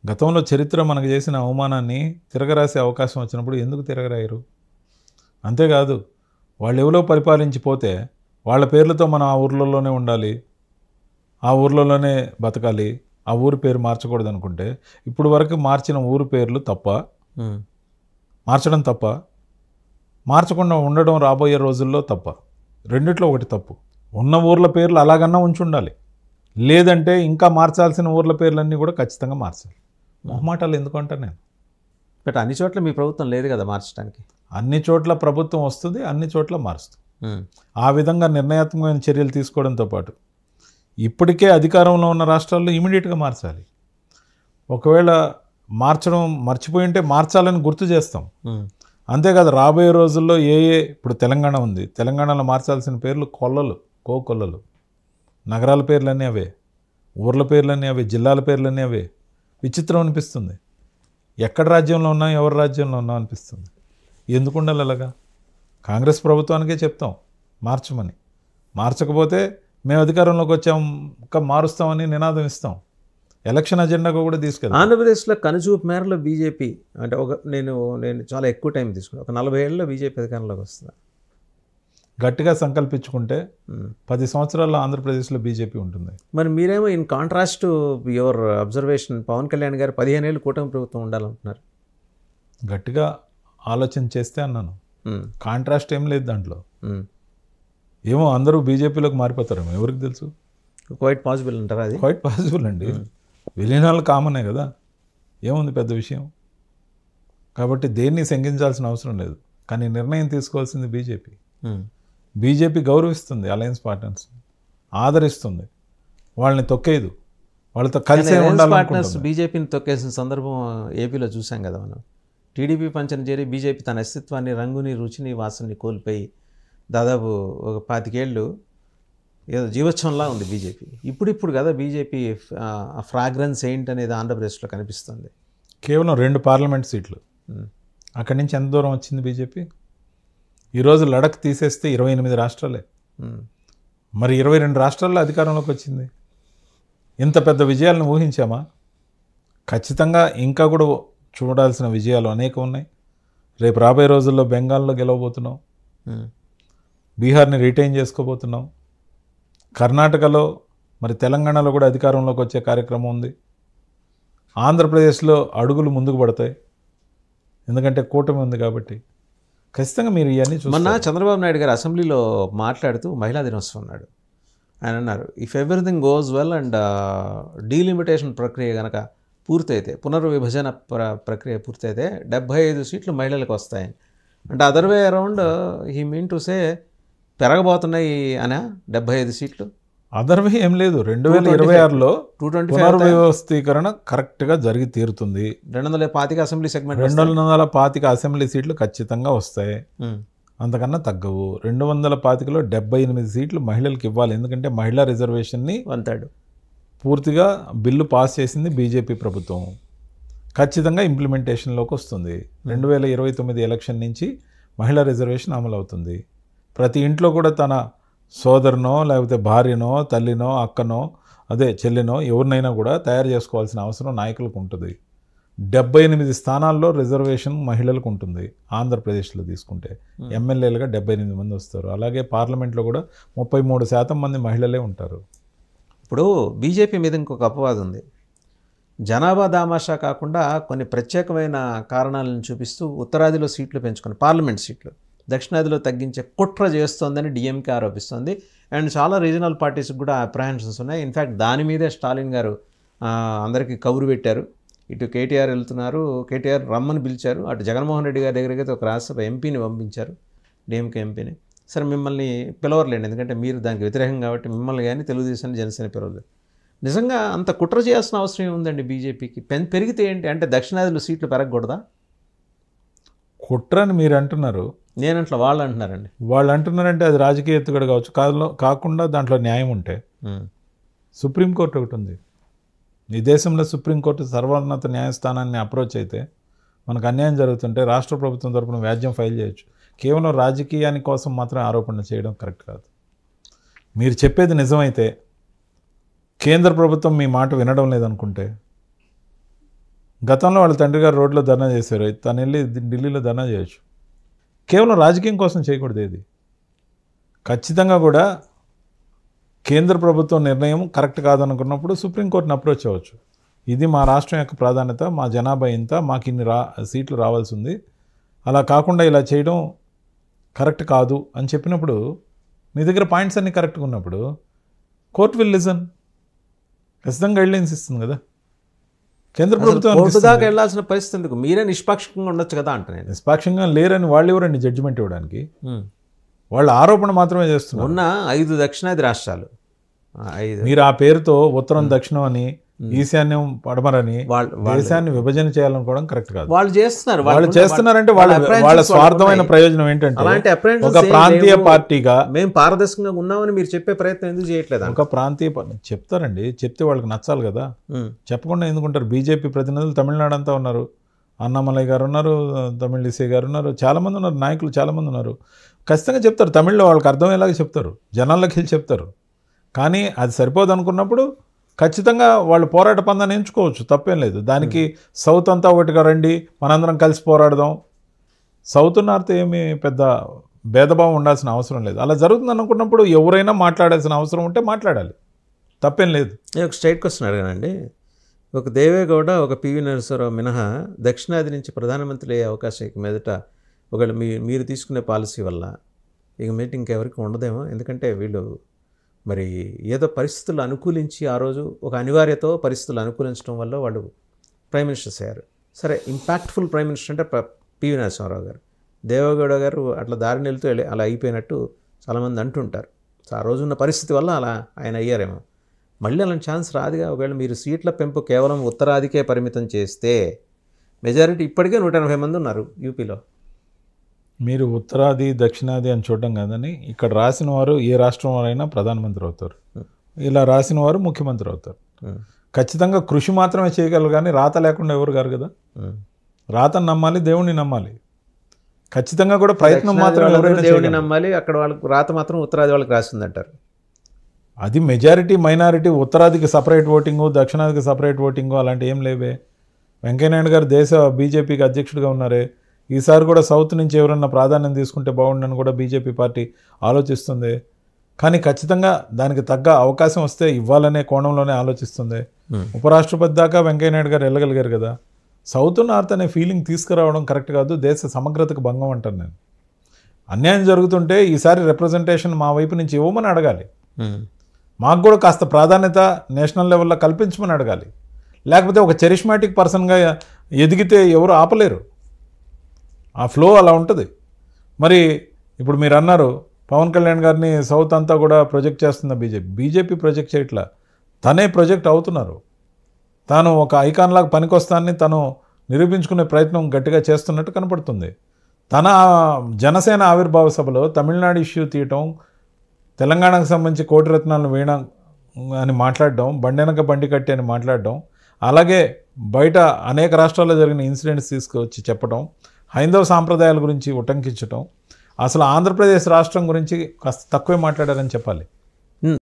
గతంలో చరిత్ర మనకు చేసిన అవమానాన్ని తిరగరాసే అవకాశం వచ్చినప్పుడు ఎందుకు తిరగరాయరు? అంతేకాదు, వాళ్ళు ఎవరో పరిపాలించిపోతే వాళ్ళ పేర్లతో మనం ఆ ఊర్లలోనే ఉండాలి, ఆ ఊర్లలోనే బతకాలి, ఆ ఊరి పేరు మార్చకూడదు అనుకుంటే ఇప్పుడు వరకు మార్చిన ఊరి పేర్లు తప్ప? మార్చడం తప్ప? మార్చకుండా ఉండడం రాబోయే రోజుల్లో తప్ప? రెండిట్లో ఒకటి తప్పు. ఉన్న ఊర్ల పేర్లు అలాగన్నా ఉంచి ఉండాలి, లేదంటే ఇంకా మార్చాల్సిన ఊర్ల పేర్లన్నీ కూడా ఖచ్చితంగా మార్చాలి. మొహమాటాలు ఎందుకంటే నేను బట్ అన్ని చోట్ల మీ ప్రభుత్వం లేదు కదా మార్చడానికి. అన్ని చోట్ల ప్రభుత్వం వస్తుంది, అన్ని చోట్ల మారుస్తుంది. ఆ విధంగా నిర్ణయాత్మకమైన చర్యలు తీసుకోవడంతో పాటు ఇప్పటికే అధికారంలో ఉన్న రాష్ట్రాల్లో ఇమీడియట్గా మార్చాలి. ఒకవేళ మార్చడం మర్చిపోయి ఉంటే మార్చాలని గుర్తు చేస్తాం. అంతేకాదు, రాబోయే రోజుల్లో ఇప్పుడు తెలంగాణ ఉంది, తెలంగాణలో మార్చాల్సిన పేర్లు కోకొల్లలు, నగరాల పేర్లన్నీ అవే, ఊర్ల పేర్లన్నీ అవే, జిల్లాల పేర్లన్నీ అవే. విచిత్రం అనిపిస్తుంది. ఎక్కడ రాజ్యంలో ఉన్నాం, ఎవరి రాజ్యంలో ఉన్నాం అనిపిస్తుంది. ఎందుకు ఉండాలి అలాగా? కాంగ్రెస్ ప్రభుత్వానికే చెప్తాం మార్చమని. మార్చకపోతే మేము అధికారంలోకి వచ్చాం మారుస్తామని నినాదం ఇస్తాం. ఎలక్షన్ అజెండాగా కూడా తీసుకెళ్తాం. ఆంధ్రప్రదేశ్లో కనుచూపు మేరలో బీజేపీ అంటే నేను చాలా ఎక్కువ టైం తీసుకున్నాను, ఒక 40 ఏళ్ళలో బీజేపీ అధికారంలోకి వస్తుంది. గట్టిగా సంకల్పించుకుంటే 10 సంవత్సరాల్లో ఆంధ్రప్రదేశ్లో బీజేపీ ఉంటుంది. మరి మీరేమో in contrast your observation, Pavan Kalyan గారు 15 ఏళ్ళు కూటమి ప్రభుత్వం ఉండాలంటున్నారు. గట్టిగా ఆలోచన చేస్తే అన్నాను, కాంట్రాస్ట్ ఏం లేదు దాంట్లో. ఏమో అందరూ బీజేపీలోకి మారిపోతారేమో, ఎవరికి తెలుసు. క్వైట్ పాసిబుల్ అంటారా? అది క్వైట్ పాసిబుల్ అండి. విలీనాలు కామనే కదా, ఏముంది పెద్ద విషయం. కాబట్టి దేన్ని శంకించాల్సిన అవసరం లేదు. కానీ నిర్ణయం తీసుకోవాల్సింది బీజేపీ. బీజేపీ గౌరవిస్తుంది అలయన్స్ పార్ట్నర్స్, ఆదరిస్తుంది, వాళ్ళని తొక్కేదు, వాళ్ళతో కలిసే ఉండాలనుకుంటుంది. బీజేపీని తొక్కేసిన సందర్భం ఏపీలో చూసాం కదా మనం. టీడీపీ పంచన చేరి బీజేపీ తన అస్తిత్వాన్ని, రంగుని, రుచిని, వాసనని కోల్పోయి దాదాపు ఒక 25 ఏళ్ళు ఏదో జీవోత్సవంలా ఉంది బీజేపీ. ఇప్పుడు కదా బీజేపీ ఫ్రాగ్రెన్స్ ఏంటనేది ఆంధ్రప్రదేశ్లో కనిపిస్తుంది. కేవలం 2 పార్లమెంట్ సీట్లు, అక్కడి నుంచి ఎంత దూరం వచ్చింది బీజేపీ? ఈరోజు లడఖ్ తీసేస్తే 28 రాష్ట్రాలే, మరి 22 రాష్ట్రాల్లో అధికారంలోకి వచ్చింది. ఇంత పెద్ద విజయాలను ఊహించామా? ఖచ్చితంగా ఇంకా కూడా చూడాల్సిన విజయాలు అనేకం ఉన్నాయి. రేపు రాబోయే రోజుల్లో బెంగాల్లో గెలవబోతున్నాం, బీహార్ని రిటైన్ చేసుకోబోతున్నాం, కర్ణాటకలో మరి తెలంగాణలో కూడా అధికారంలోకి వచ్చే కార్యక్రమం ఉంది. ఆంధ్రప్రదేశ్లో అడుగులు ముందుకు పడతాయి, ఎందుకంటే కూటమి ఉంది కాబట్టి. ఖచ్చితంగా మీరు ఇవన్నీ చూస్తారు. మొన్న చంద్రబాబు నాయుడు గారు అసెంబ్లీలో మాట్లాడుతూ మహిళా దినోత్సవం అన్నాడు. ఆయన అన్నారు, if everything goes well and delimitation ప్రక్రియ కనుక పూర్తయితే, పునర్విభజన ప్రక్రియ పూర్తయితే 75 సీట్లు మహిళలకు వస్తాయని. అంటే other way around he mean to say పెరగబోతున్నాయి అనా 75 సీట్లు? అదర్ వే ఏం లేదు. 2026లో పునర్వ్యవస్థీకరణ కరెక్ట్గా జరిగి తీరుతుంది. 225 అసెంబ్లీ సెగ్మెంట్, 225 అసెంబ్లీ సీట్లు ఖచ్చితంగా వస్తాయి, అంతకన్నా తగ్గవు. 225లో 78 సీట్లు మహిళలకు ఇవ్వాలి, ఎందుకంటే మహిళా రిజర్వేషన్ని 1/3 పూర్తిగా బిల్లు పాస్ చేసింది బీజేపీ ప్రభుత్వం. ఖచ్చితంగా ఇంప్లిమెంటేషన్లోకి వస్తుంది. 2029 ఎలక్షన్ నుంచి మహిళా రిజర్వేషన్ అమలు అవుతుంది. ప్రతి ఇంట్లో కూడా తన సోదరునో, లేకపోతే భార్యనో, తల్లినో, అక్కనో, చెల్లినో ఎవరినైనా కూడా తయారు చేసుకోవాల్సిన అవసరం నాయకులకు ఉంటుంది. 78 స్థానాల్లో రిజర్వేషన్ మహిళలకు ఉంటుంది. ఆంధ్రప్రదేశ్లో తీసుకుంటే ఎమ్మెల్యేలుగా 78 మంది వస్తారు. అలాగే పార్లమెంట్లో కూడా 33% మంది మహిళలే ఉంటారు. ఇప్పుడు బీజేపీ మీద ఇంకొక అపవాదం ఉంది. జనాభా దామాషా కాకుండా కొన్ని ప్రత్యేకమైన కారణాలను చూపిస్తూ ఉత్తరాదిలో సీట్లు పెంచుకొని పార్లమెంట్ సీట్లు దక్షిణాదిలో తగ్గించే కుట్ర చేస్తోందని డిఎంకే ఆరోపిస్తోంది. అండ్ చాలా రీజనల్ పార్టీస్కి కూడా అప్రహెన్షన్స్ ఉన్నాయి. ఇన్ఫ్యాక్ట్ దాని మీదే స్టాలిన్ గారు అందరికీ కబురు పెట్టారు. ఇటు కేటీఆర్ వెళ్తున్నారు, కేటీఆర్ రమ్మని పిలిచారు. అటు జగన్మోహన్ రెడ్డి గారి దగ్గరికి ఒక రాజ్యసభ ఎంపీని పంపించారు, డిఎంకే ఎంపీని. సరే మిమ్మల్ని పిలవరలేండి, ఎందుకంటే మీరు దానికి వ్యతిరేకం కాబట్టి మిమ్మల్ని కానీ తెలుగుదేశాన్ని, జనసేన పిలవలేదు. నిజంగా అంత కుట్ర చేయాల్సిన అవసరం ఏముందండి బీజేపీకి? పెరిగితే ఏంటి అంటే దక్షిణాదిలో సీట్లు పెరగకూడదా? కుట్ర అని మీరు అంటున్నారు, నేనంట్లా వాళ్ళు అంటున్నారండి. వాళ్ళు అంటున్నారంటే అది రాజకీయ ఎత్తుగడ కావచ్చు, కాకుండా దాంట్లో న్యాయం ఉంటే. సుప్రీంకోర్టు ఒకటి ఉంది, ఈ దేశంలో సుప్రీంకోర్టు సర్వోన్నత న్యాయస్థానాన్ని అప్రోచ్ అయితే మనకు అన్యాయం జరుగుతుంటే రాష్ట్ర ప్రభుత్వం తరపున వ్యాజ్యం ఫైల్ చేయొచ్చు. కేవలం రాజకీయాని కోసం మాత్రం ఆరోపణ చేయడం కరెక్ట్ కాదు. మీరు చెప్పేది నిజమైతే, కేంద్ర ప్రభుత్వం మీ మాట వినడం లేదనుకుంటే గతంలో వాళ్ళ తండ్రి గారు రోడ్లో ధర్నా చేశారు, తను వెళ్ళి ఢిల్లీలో ధర్నా చేయొచ్చు. కేవలం రాజకీయం కోసం చేయకూడదు. ఇది ఖచ్చితంగా కూడా కేంద్ర ప్రభుత్వం నిర్ణయం కరెక్ట్ కాదనుకున్నప్పుడు సుప్రీంకోర్టుని అప్రోచ్ అవ్వచ్చు. ఇది మా రాష్ట్రం యొక్క ప్రాధాన్యత, మా జనాభా ఇంత, మాకు ఇన్ని సీట్లు రావాల్సి ఉంది, అలా కాకుండా ఇలా చేయడం కరెక్ట్ కాదు అని చెప్పినప్పుడు, మీ దగ్గర పాయింట్స్ అన్నీ కరెక్ట్గా ఉన్నప్పుడు కోర్ట్ విల్ లిజన్. ఖచ్చితంగా గైడ్లైన్స్ ఇస్తుంది కదా కేంద్ర ప్రభుత్వం. కోర్టు దాకా వెళ్ళాల్సిన పరిస్థితి ఎందుకు? మీరే నిష్పాక్షికంగా ఉండొచ్చు కదా అంట. నేను నిష్పాక్షంగా లేరని వాళ్ళు ఎవరండి జడ్జిమెంట్ ఇవ్వడానికి? వాళ్ళు ఆరోపణ మాత్రమే చేస్తున్నారు. ఉన్న 5 దక్షిణాది రాష్ట్రాలు, 5 మీరు ఆ పేరుతో ఉత్తరం దక్షిణం అని, ఈశాన్యం పడమరని దేశాన్ని విభజన చేయాలనుకోవడం కరెక్ట్ కాదు. వాళ్ళు చేస్తున్నారు. వాళ్ళు చేస్తున్నారంటే వాళ్ళ స్వార్థమైన ప్రయోజనం ఏంటంటే, ఒక ప్రాంతీయ పార్టీగా మేము పారదర్శకంగా ఉన్నామని మీరు చెప్పే ప్రయత్నం ఎందుకు చేయట్లేదు? ఒక ప్రాంతీయ చెప్తారండి, చెప్తే వాళ్ళకి నచ్చాలి కదా. చెప్పకుండా ఎందుకుంటారు? బీజేపీ ప్రతినిధులు తమిళనాడు అంతా ఉన్నారు, అన్నామలై గారు ఉన్నారు, తమిళిసై గారు ఉన్నారు, చాలామంది ఉన్నారు, నాయకులు చాలామంది ఉన్నారు. ఖచ్చితంగా చెప్తారు, తమిళ్లో వాళ్ళకి అర్థమయ్యేలాగా చెప్తారు, జనాల్లోకి వెళ్ళి చెప్తారు. కానీ అది సరిపోదు అనుకున్నప్పుడు ఖచ్చితంగా వాళ్ళు పోరాట పందాన్ని ఎంచుకోవచ్చు, తప్పేం లేదు. దానికి సౌత్ అంతా ఒకటిగా రండి, మనందరం కలిసి పోరాడదాం. సౌత్ నార్త్ ఏమీ పెద్ద భేదభావం ఉండాల్సిన అవసరం లేదు. అలా జరుగుతుంది అనుకున్నప్పుడు ఎవరైనా మాట్లాడాల్సిన అవసరం ఉంటే మాట్లాడాలి, తప్పేం లేదు. నేను ఒక స్ట్రైట్ క్వశ్చన్ అడిగానండి. ఒక దేవేగౌడ, ఒక పివి నరసింహారావు మినహా దక్షిణాది నుంచి ప్రధానమంత్రి అయ్యే అవకాశం ఇక మీదట ఒకవేళ మీరు తీసుకునే పాలసీ వల్ల ఇక మీటింగ్ ఇంకెవరికి ఉండదేమో. ఎందుకంటే వీళ్ళు మరి ఏదో పరిస్థితులు అనుకూలించి, ఆ రోజు ఒక అనివార్యతో పరిస్థితులు అనుకూలించడం వల్ల వాళ్ళు ప్రైమ్ మినిస్టర్స్ అయ్యారు. సరే, ఇంపాక్ట్ఫుల్ ప్రైమ్ మినిస్టర్ అంటే పివి నరసింహారావు గారు. దేవేగౌడ గారు అట్లా దారిని వెళ్తూ అలా అయిపోయినట్టు చాలామంది అంటుంటారు. సో ఆ రోజున్న పరిస్థితి వల్ల అలా ఆయన అయ్యారేమో. మళ్ళీ అలాంటి ఛాన్స్ రాదుగా. ఒకవేళ మీరు సీట్ల పెంపు కేవలం ఉత్తరాదికే పరిమితం చేస్తే మెజారిటీ ఇప్పటికే 180 మంది ఉన్నారు యూపీలో. మీరు ఉత్తరాది దక్షిణాది అని చూడడం కాదని, ఇక్కడ రాసిన వారు ఏ రాష్ట్రం వారైనా ప్రధానమంత్రి అవుతారు, ఇలా రాసిన వారు ముఖ్యమంత్రి అవుతారు. ఖచ్చితంగా కృషి మాత్రమే చేయగలరు, కానీ రాత లేకుండా ఎవరు గారు కదా. రాతను నమ్మాలి, దేవుణ్ణి నమ్మాలి. ఖచ్చితంగా కూడా ప్రయత్నం మాత్రం ఎవరైనా దేవుడిని నమ్మాలి. అక్కడ వాళ్ళకి రాత మాత్రం ఉత్తరాది వాళ్ళకి రాసిందంటారు. అది మెజారిటీ మైనారిటీ. ఉత్తరాదికి సపరేట్ ఓటింగు, దక్షిణాదికి సపరేట్ ఓటింగు అలాంటి ఏం లేవే. వెంకయ్యనాయుడు గారు దేశ బీజేపీకి అధ్యక్షుడిగా ఉన్నారే. ఈసారి కూడా సౌత్ నుంచి ఎవరన్నా ప్రాధాన్యం తీసుకుంటే బాగుండని కూడా బీజేపీ పార్టీ ఆలోచిస్తుంది. కానీ ఖచ్చితంగా దానికి తగ్గ అవకాశం వస్తే ఇవ్వాలనే కోణంలోనే ఆలోచిస్తుంది. ఉపరాష్ట్రపతి దాకా వెంకయ్యనాయుడు గారు వెళ్ళగలిగారు కదా. సౌత్ నార్త్ అనే ఫీలింగ్ తీసుకురావడం కరెక్ట్ కాదు, దేశ సమగ్రతకు భంగం అంటాను నేను. అన్యాయం జరుగుతుంటే ఈసారి రిప్రజెంటేషన్ మా వైపు నుంచి ఇవ్వమని అడగాలి. మాకు కూడా కాస్త ప్రాధాన్యత నేషనల్ లెవెల్లో కల్పించమని అడగాలి. లేకపోతే ఒక చరిష్మాటిక్ పర్సన్గా ఎదిగితే ఎవరు ఆపలేరు. ఆ ఫ్లో అలా ఉంటుంది. మరి ఇప్పుడు మీరు అన్నారు పవన్ కళ్యాణ్ గారిని సౌత్ అంతా కూడా ప్రొజెక్ట్ చేస్తున్న బీజేపీ ప్రొజెక్ట్ చేయట్లా, తనే ప్రొజెక్ట్ అవుతున్నారు. తాను ఒక ఐకాన్లాగా పనికొస్తానని తను నిరూపించుకునే ప్రయత్నం గట్టిగా చేస్తున్నట్టు కనపడుతుంది. తన జనసేన ఆవిర్భావ సభలో తమిళనాడు ఇష్యూ తీయటం, తెలంగాణకు సంబంధించి కోటి రత్నాలను వీణ అని మాట్లాడడం, బండెనక బండి కట్టి అని మాట్లాడడం, అలాగే బయట అనేక రాష్ట్రాల్లో జరిగిన ఇన్సిడెంట్స్ తీసుకొచ్చి చెప్పడం, హైందవ సాంప్రదాయాల గురించి ఉటంకించడం, అసలు ఆంధ్రప్రదేశ్ రాష్ట్రం గురించి కాస్త తక్కువే మాట్లాడారని చెప్పాలి.